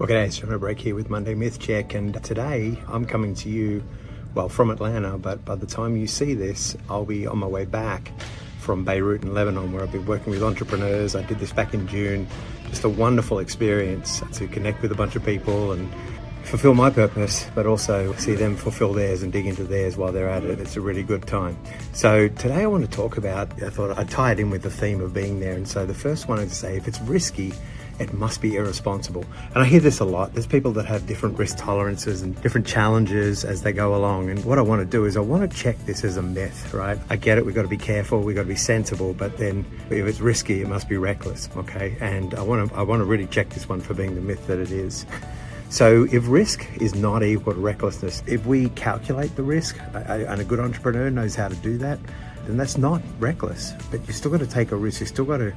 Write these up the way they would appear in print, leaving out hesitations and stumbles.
Well, g'day, it's Jono Break here with Monday Myth Check, and today I'm coming to you, well, from Atlanta, but by the time you see this, I'll be on my way back from Beirut and Lebanon, where I've been working with entrepreneurs. I did this back in June. Just a wonderful experience to connect with a bunch of people and fulfill my purpose, but also see them fulfill theirs and dig into theirs while they're at it. It's a really good time. So today I want to talk about, I thought I'd tie it in with the theme of being there. And so the first one is to say, if it's risky, it must be irresponsible. And I hear this a lot. There's people that have different risk tolerances and different challenges as they go along. And what I want to do is I want to check this as a myth, right? I get it. We've got to be careful. We've got to be sensible. But then if it's risky, it must be reckless. Okay. And I want to really check this one for being the myth that it is. So if risk is not equal to recklessness, if we calculate the risk, and a good entrepreneur knows how to do that, then that's not reckless. But you still got to take a risk. You still got to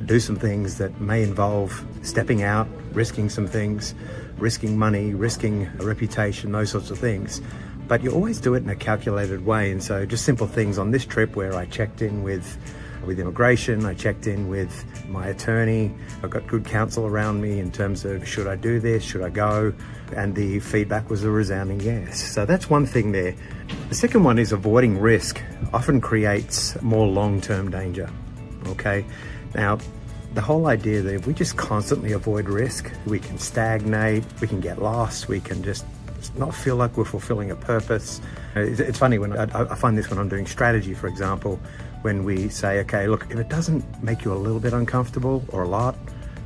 do some things that may involve stepping out, risking some things, risking money, risking a reputation, those sorts of things. But you always do it in a calculated way. And so just simple things on this trip where I checked in with immigration, I checked in with my attorney, I got good counsel around me in terms of should I do this, should I go? And the feedback was a resounding yes. So that's one thing there. The second one is avoiding risk often creates more long-term danger, okay? Now, the whole idea that if we just constantly avoid risk, we can stagnate, we can get lost, we can just not feel like we're fulfilling a purpose. It's funny when I find this when I'm doing strategy, for example, when we say, okay, look, if it doesn't make you a little bit uncomfortable or a lot,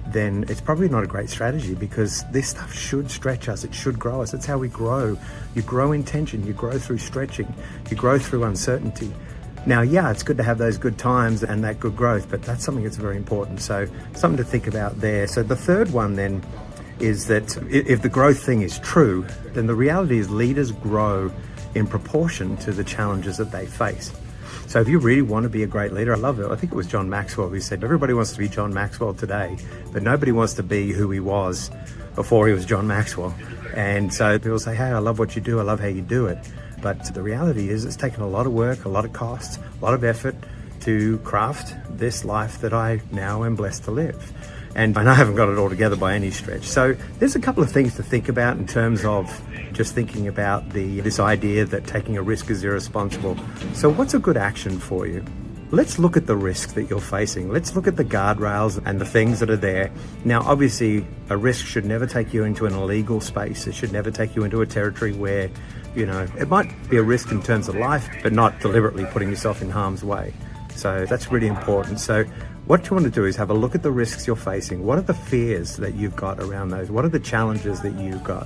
then it's probably not a great strategy, because this stuff should stretch us, it should grow us. It's how we grow. You grow in tension, you grow through stretching, you grow through uncertainty. Now, yeah, it's good to have those good times and that good growth, but that's something that's very important. So something to think about there. So the third one then is that if the growth thing is true, then the reality is leaders grow in proportion to the challenges that they face. So if you really want to be a great leader, I love it. I think it was John Maxwell who said, everybody wants to be John Maxwell today, but nobody wants to be who he was before he was John Maxwell. And so people say, hey, I love what you do. I love how you do it. But the reality is it's taken a lot of work, a lot of cost, a lot of effort to craft this life that I now am blessed to live. And I haven't got it all together by any stretch. So there's a couple of things to think about in terms of just thinking about this idea that taking a risk is irresponsible. So what's a good action for you? Let's look at the risk that you're facing. Let's look at the guardrails and the things that are there. Now, obviously, a risk should never take you into an illegal space. It should never take you into a territory where, it might be a risk in terms of life, but not deliberately putting yourself in harm's way. So that's really important. So what you want to do is have a look at the risks you're facing. What are the fears that you've got around those? What are the challenges that you've got?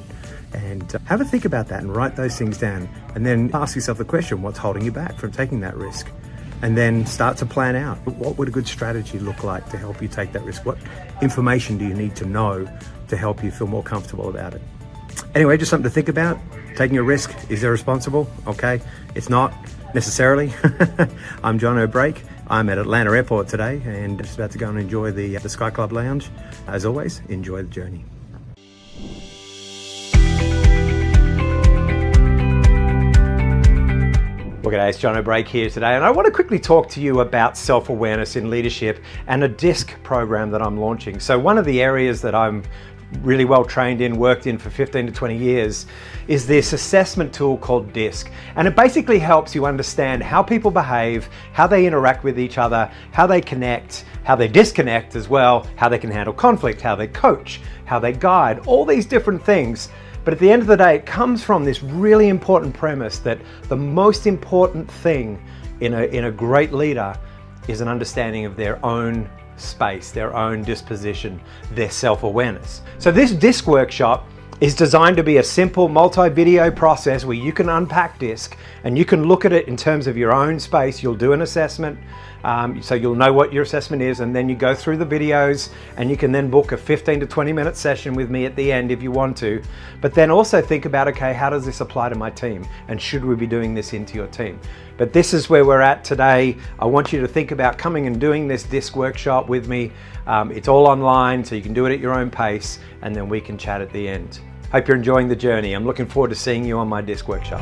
And have a think about that and write those things down. And then ask yourself the question, what's holding you back from taking that risk? And then start to plan out. What would a good strategy look like to help you take that risk? What information do you need to know to help you feel more comfortable about it? Anyway, just something to think about. Taking a risk is irresponsible, okay? It's not necessarily. I'm Jono Break. I'm at Atlanta Airport today and just about to go and enjoy the Sky Club Lounge. As always, enjoy the journey. Well, g'day, it's Jono Break here today, and I want to quickly talk to you about self-awareness in leadership and a DISC program that I'm launching. So one of the areas that I'm really well trained in, worked in for 15 to 20 years, is this assessment tool called DISC. And it basically helps you understand how people behave, how they interact with each other, how they connect, how they disconnect as well, how they can handle conflict, how they coach, how they guide, all these different things. But at the end of the day, it comes from this really important premise that the most important thing in a great leader is an understanding of their own space, their own disposition, their self-awareness. So this DISC workshop is designed to be a simple multi-video process where you can unpack DISC and you can look at it in terms of your own space. You'll do an assessment, so you'll know what your assessment is, and then you go through the videos and you can then book a 15 to 20 minute session with me at the end if you want to. But then also think about, okay, how does this apply to my team? And should we be doing this into your team? But this is where we're at today. I want you to think about coming and doing this DISC workshop with me. It's all online, so you can do it at your own pace, and then we can chat at the end. Hope you're enjoying the journey. I'm looking forward to seeing you on my DISC workshop.